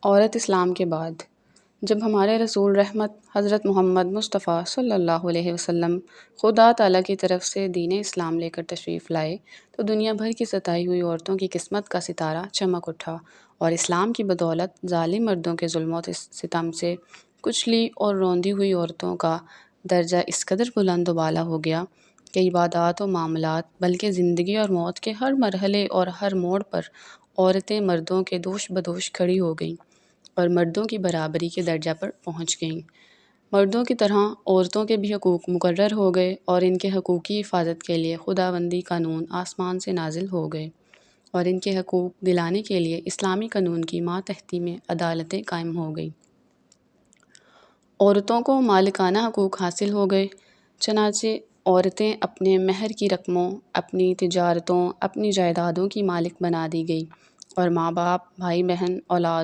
عورت اسلام کے بعد۔ جب ہمارے رسول رحمت حضرت محمد مصطفیٰ صلی اللہ علیہ وسلم خدا تعالیٰ کی طرف سے دین اسلام لے کر تشریف لائے تو دنیا بھر کی ستائی ہوئی عورتوں کی قسمت کا ستارہ چمک اٹھا اور اسلام کی بدولت ظالم مردوں کے ظلم و ستم سے کچلی اور روندی ہوئی عورتوں کا درجہ اس قدر بلند و بالا ہو گیا کہ عبادات و معاملات بلکہ زندگی اور موت کے ہر مرحلے اور ہر موڑ پر عورتیں مردوں کے دوش بدوش کھڑی ہو گئیں اور مردوں کی برابری کے درجہ پر پہنچ گئیں۔ مردوں کی طرح عورتوں کے بھی حقوق مقرر ہو گئے اور ان کے حقوق کی حفاظت کے لیے خداوندی قانون آسمان سے نازل ہو گئے اور ان کے حقوق دلانے کے لیے اسلامی قانون کی ماتحتی میں عدالتیں قائم ہو گئیں۔ عورتوں کو مالکانہ حقوق حاصل ہو گئے، چنانچہ عورتیں اپنے مہر کی رقموں، اپنی تجارتوں، اپنی جائیدادوں کی مالک بنا دی گئیں اور ماں باپ، بھائی بہن، اولاد